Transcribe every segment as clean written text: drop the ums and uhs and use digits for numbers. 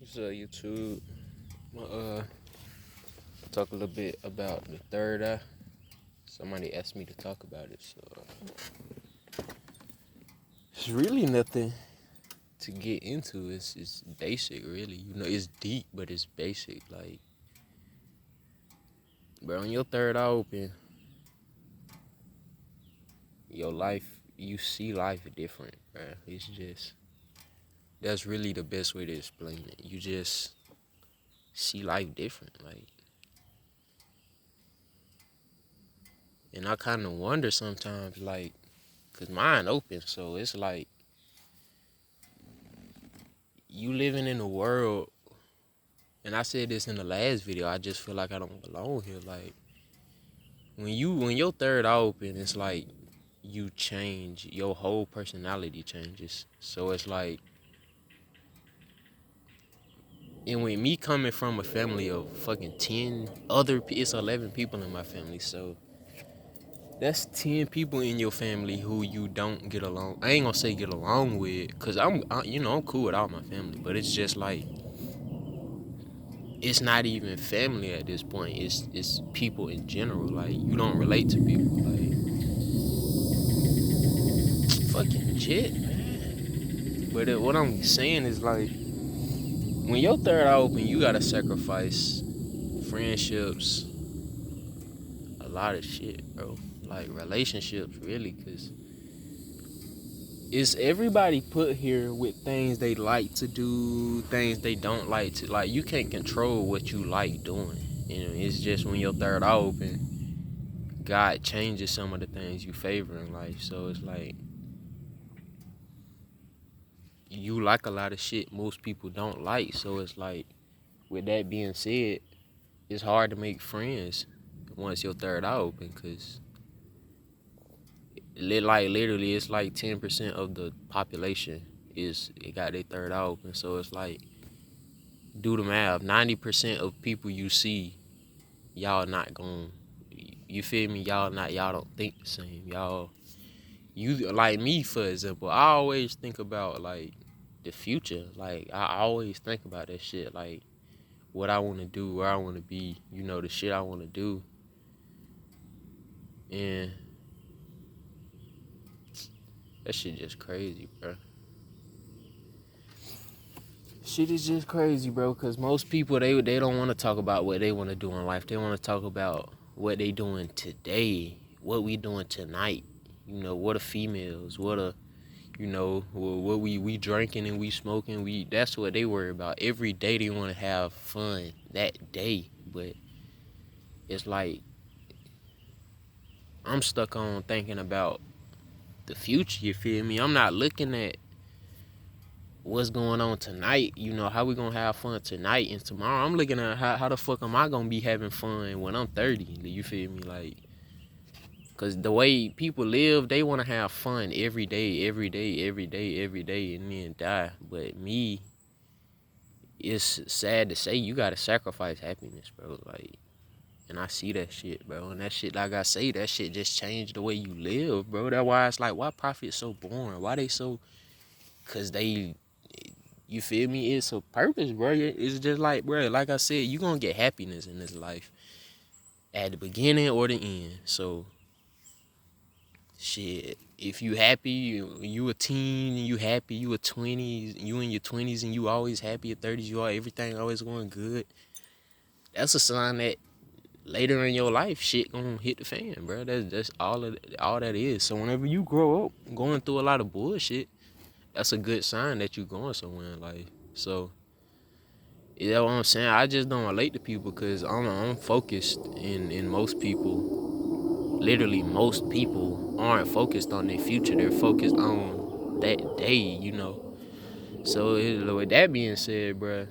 So YouTube, uh, talk a little bit about the third eye. Somebody asked me to talk about it, so it's really nothing to get into. It's basic, really. You know, it's deep, but it's basic. Like, bro, when your third eye open, your life, you see life different, bro. It's just that's really the best way to explain it. You just see life different, like, and I kind of wonder sometimes, like, cause mine open, so it's like you living in a world, and I said this in the last video, I just feel like I don't belong here. Like when your third eye open, it's like you change, your whole personality changes. So it's like, and with me coming from a family of fucking 10 it's 11 people in my family, so that's 10 people in your family who you don't get along. I ain't gonna say get along with, cause I'm cool with all my family, but it's just like it's not even family at this point. It's people in general. Like you don't relate to people. Like fucking shit, man. But what I'm saying is like when your third eye open, you gotta sacrifice friendships, a lot of shit, bro. Like relationships, really, cause it's everybody put here with things they like to do, things they don't like to. Like you can't control what you like doing. You know, it's just when your third eye open, God changes some of the things you favor in life. So it's like you like a lot of shit most people don't like. So it's like, with that being said, it's hard to make friends once your third eye open, because like literally it's like 10% of the population it got their third eye open. So it's like, do the math. 90% of people you see, y'all not going, you feel me? Y'all don't think the same. You like me, for example, I always think about like the future. Like I always think about that shit, like what I want to do, where I want to be, you know, the shit I want to do. And that shit just crazy, bro. Shit is just crazy, bro, because most people, they don't want to talk about what they want to do in life. They want to talk about what they doing today, what we doing tonight. You know, what are females, what are, you know, what we drinking and we smoking. That's what they worry about. Every day they want to have fun that day. But it's like I'm stuck on thinking about the future, you feel me? I'm not looking at what's going on tonight, you know, how we gonna have fun tonight and tomorrow. I'm looking at how the fuck am I gonna be having fun when I'm 30, you feel me? Like, cause the way people live, they wanna have fun every day, every day, every day, every day, and then die. But me, it's sad to say, you gotta sacrifice happiness, bro. Like, and I see that shit, bro. And that shit, like I say, that shit just changed the way you live, bro. That's why it's like, why profit so boring? Why they so? Cause they, you feel me? It's a purpose, bro. It's just like, bro, like I said, you gonna get happiness in this life at the beginning or the end. So, shit, if you happy, you a teen and you happy, you a 20s, you in your 20s and you always happy, at 30s you are everything always going good. That's a sign that later in your life, shit gonna hit the fan, bro. That's all that is. So whenever you grow up going through a lot of bullshit, that's a good sign that you going somewhere in life. So, you know what I'm saying? I just don't relate to people because I'm focused, and most people, literally most people, aren't focused on their future. They're focused on that day, you know. So with that being said, bro,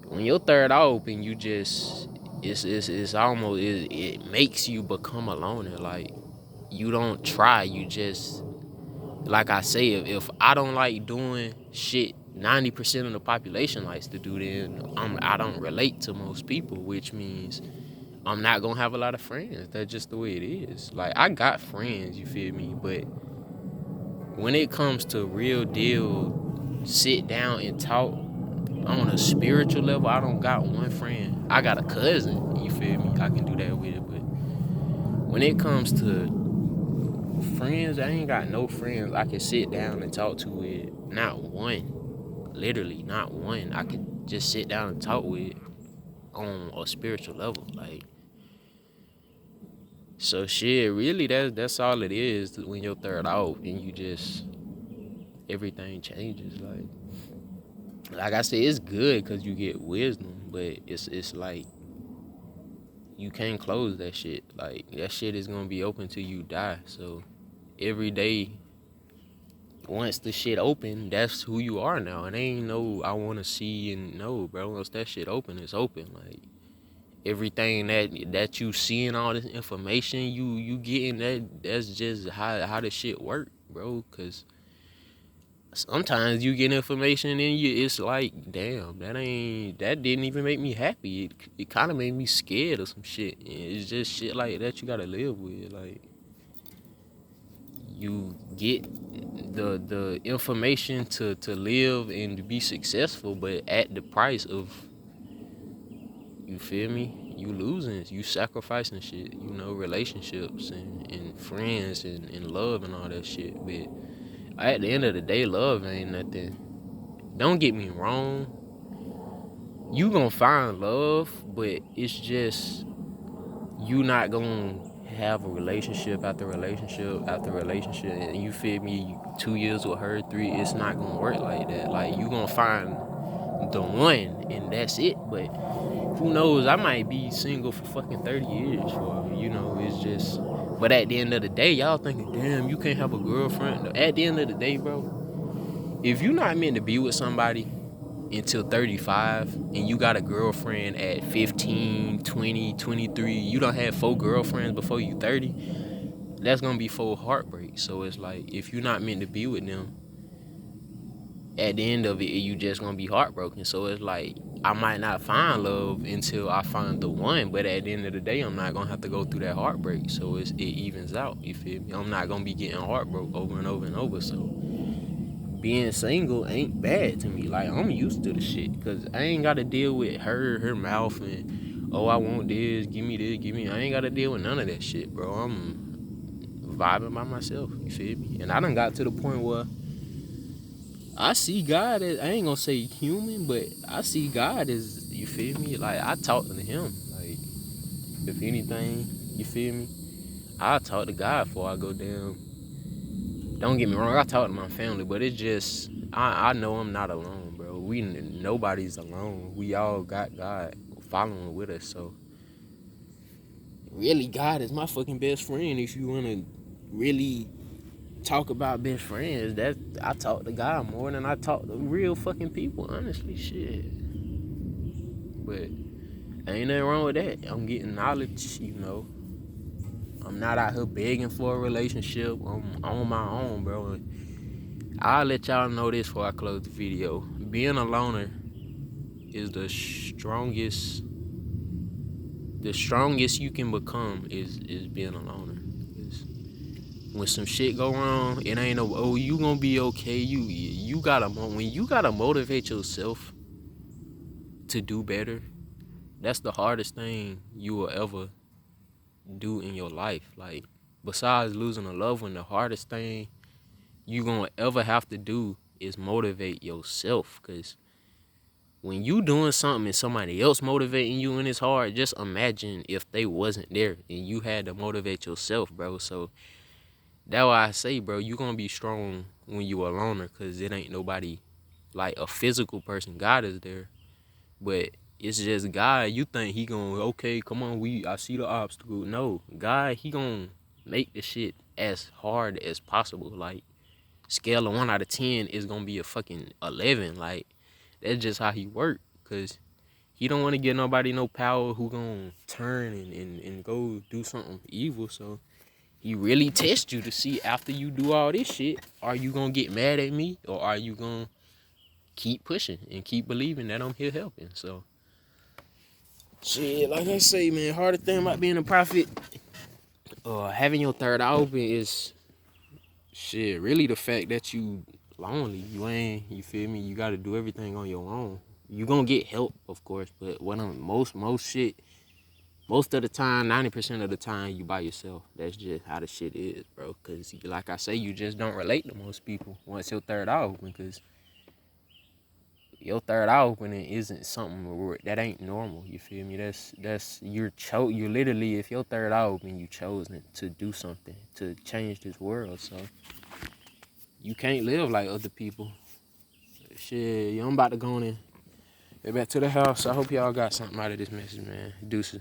when your third eye open, you just it's almost it makes you become a loner. Like you don't try, you just, like I say, if I don't like doing shit 90% of the population likes to do, then I don't relate to most people, which means I'm not gonna have a lot of friends. That's just the way it is. Like I got friends, you feel me? But when it comes to real deal, sit down and talk, on a spiritual level, I don't got one friend. I got a cousin, you feel me? I can do that with it, but when it comes to friends, I ain't got no friends I can sit down and talk to with. Not one. Literally, not one. I could just sit down and talk with on a spiritual level. Like, so shit, really that's all it is when you're third out and you just everything changes. Like I said, it's good because you get wisdom, but it's like you can't close that shit. Like that shit is gonna be open till you die. So every day, once the shit open, that's who you are now. And ain't no I wanna see and no, bro. Once that shit open, it's open. Like everything that you seeing, all this information you getting, that's just how the shit work, bro. Cause sometimes you get information and it's like, damn, that didn't even make me happy. It kind of made me scared of some shit. It's just shit like that you gotta live with. Like you get the information to live and to be successful, but at the price of, you feel me? You losing, you sacrificing shit, relationships and friends and love and all that shit. But at the end of the day, love ain't nothing. Don't get me wrong. You gonna find love, but it's just you not gonna have a relationship after relationship after relationship. And you feel me? 2 years with her, 3, it's not gonna work like that. Like you gonna find the one and that's it. But who knows? I might be single for fucking 30 years. Or, it's just. But at the end of the day, y'all thinking, damn, you can't have a girlfriend. At the end of the day, bro, if you not meant to be with somebody until 35 and you got a girlfriend at 15, 20, 23, you don't have 4 girlfriends before you 30, that's gonna be 4 heartbreaks. So it's like, if you're not meant to be with them, at the end of it, you just gonna be heartbroken. So it's like, I might not find love until I find the one, but at the end of the day, I'm not gonna have to go through that heartbreak. So it evens out, you feel me? I'm not gonna be getting heartbroken over and over and over. So being single ain't bad to me. Like, I'm used to the shit because I ain't gotta deal with her mouth and, oh, I want this, give me this, give me. I ain't gotta deal with none of that shit, bro. I'm vibing by myself, you feel me? And I done got to the point where I see God as, I ain't gonna say human, but I see God as, you feel me? Like, I talk to him. Like, if anything, you feel me? I talk to God before I go down. Don't get me wrong, I talk to my family, but it's just, I know I'm not alone, bro. Nobody's alone. We all got God following with us, so really God is my fucking best friend. If you wanna really talk about best friends, that I talk to God more than I talk to real fucking people, honestly, shit. But ain't nothing wrong with that. I'm getting knowledge, I'm not out here begging for a relationship. I'm on my own, bro. I'll let y'all know this before I close the video. Being a loner is the strongest you can become is being a loner. When some shit go wrong, it ain't no, oh, you gonna be okay. You gotta, when you gotta motivate yourself to do better, that's the hardest thing you will ever do in your life. Like, besides losing a loved one, the hardest thing you gonna ever have to do is motivate yourself. Cause when you doing something and somebody else motivating you and it's hard, just imagine if they wasn't there and you had to motivate yourself, bro. So that's why I say, bro, you gonna be strong when you a loner, cause it ain't nobody like a physical person. God is there, but it's just God. You think he gonna, okay, come on, I see the obstacle. No, God, he gonna make the shit as hard as possible. Like, scale of 1 out of 10 is gonna be a fucking 11. Like, that's just how he work. Cause he don't want to give nobody no power who gonna turn and go do something evil. So he really tests you to see, after you do all this shit, are you gonna get mad at me, or are you gonna keep pushing and keep believing that I'm here helping? So shit, like I say, man, hardest thing about being a prophet, having your third eye open is shit. Really, the fact that you lonely, you feel me? You got to do everything on your own. You gonna get help, of course, but most of the time, 90% of the time, you by yourself. That's just how the shit is, bro. Cause like I say, you just don't relate to most people once your third eye open. Cause your third eye opening isn't something that ain't normal. You feel me? You're literally, if your third eye open, you chosen to do something to change this world. So you can't live like other people. Shit, I'm about to go in. Get back to the house. I hope y'all got something out of this message, man. Deuces.